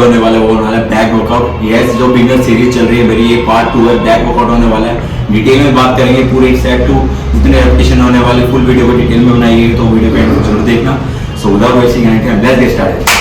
होने वाला है वो होने वाला है बैक वर्कआउट। यस, जो बिगनर सीरीज चल रही है मेरी, ये पार्ट 2 है। बैक वर्कआउट होने वाला है, डिटेल में बात करेंगे पूरे सेट टू जितने रेपिटेशन होने वाले, फुल वीडियो को डिटेल में बनाई है, तो वीडियो को जरूर देखना। So without wasting any time let's get started.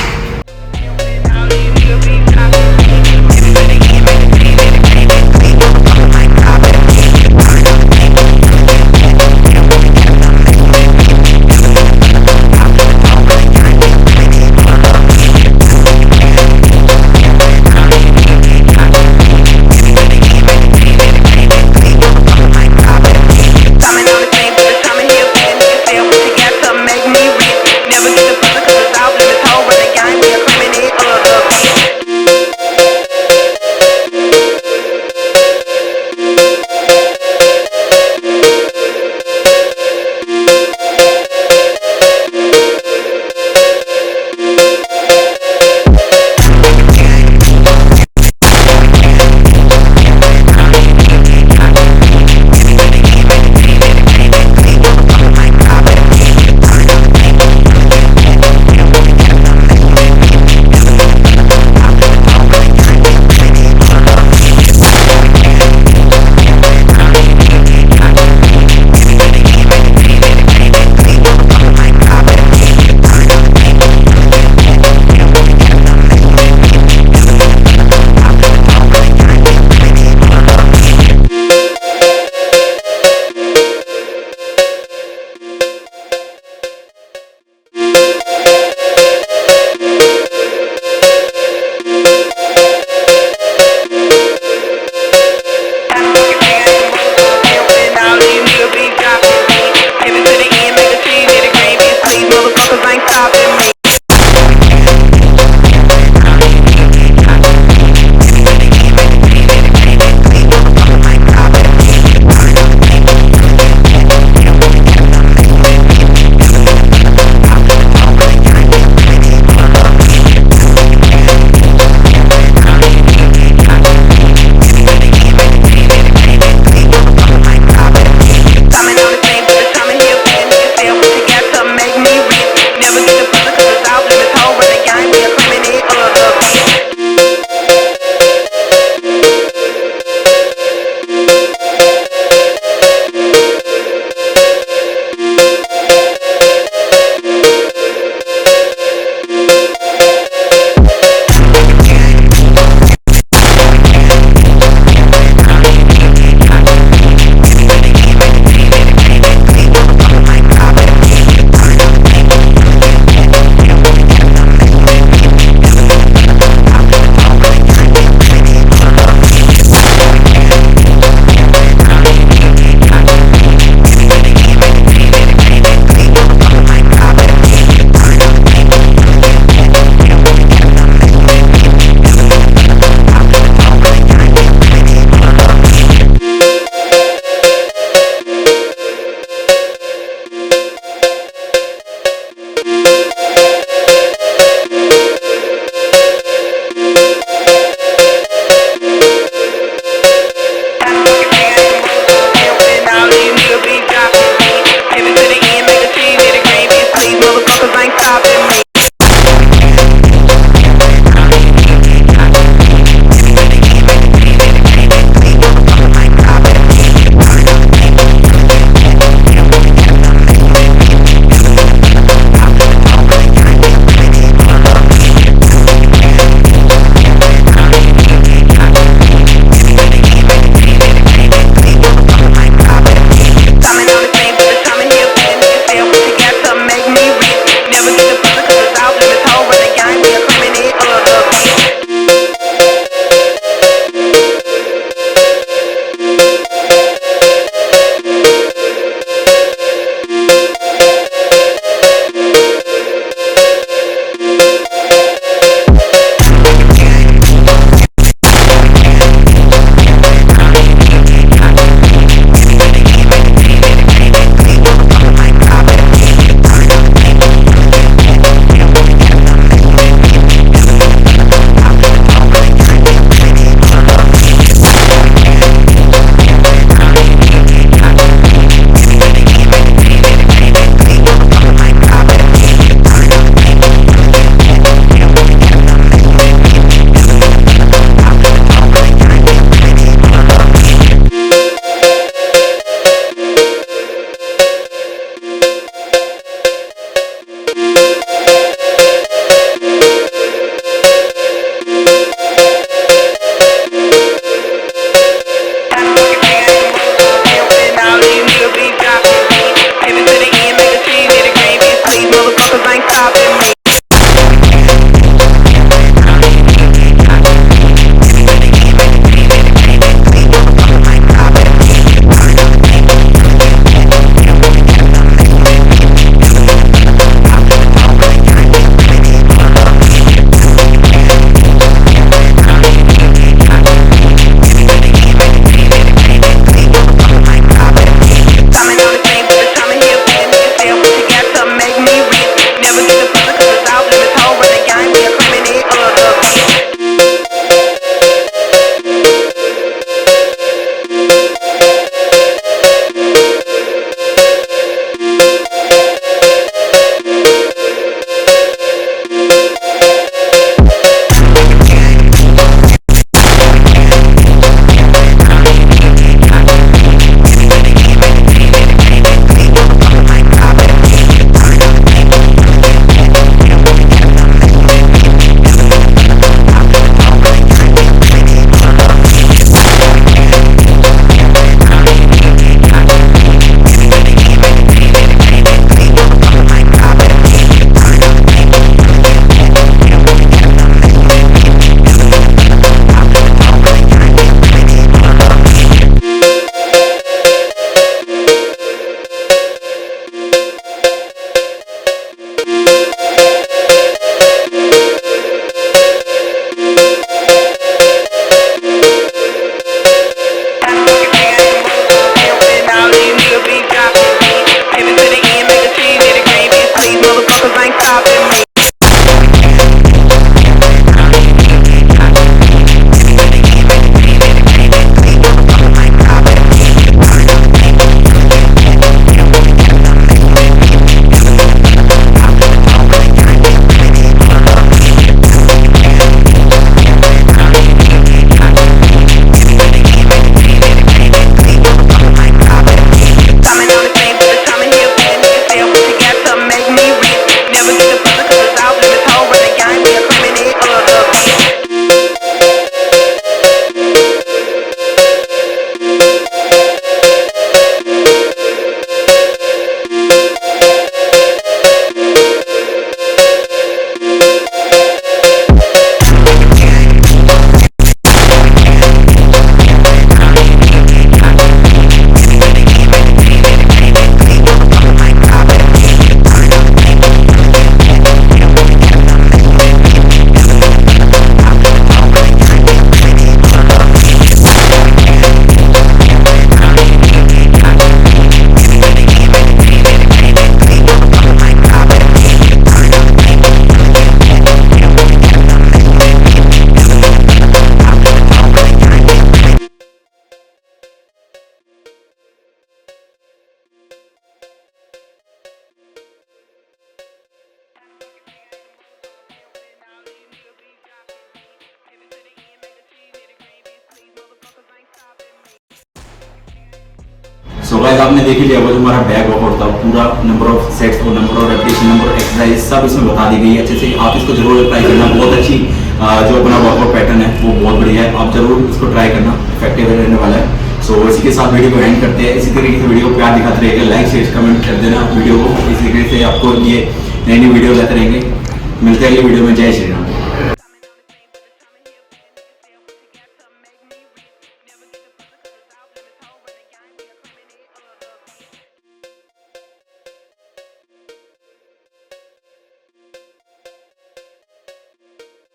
Guys आपने देख ही लिया वो जो हमारा बैक वर्कआउट था, पूरा नंबर ऑफ सेट्स और number of repetition, number of exercise सब इसमें बता दी गई है अच्छे से। आप इसको जरूर ट्राई करना, बहुत अच्छी जो अपना वर्कआउट पैटर्न है वो बहुत बढ़िया है, आप जरूर इसको ट्राई करना, इफेक्टिव रहने वाला है। सो इसी के साथ वीडियो को एंड करते हैं। इसी तरीके से वीडियो को प्यार दिखाते रहेगा, लाइक शेयर कमेंट कर देना वीडियो को। इसी तरीके से आपको ये नई नई वीडियो लाते रहेंगे। मिलते हैं अगली वीडियो में। जय श्री राम।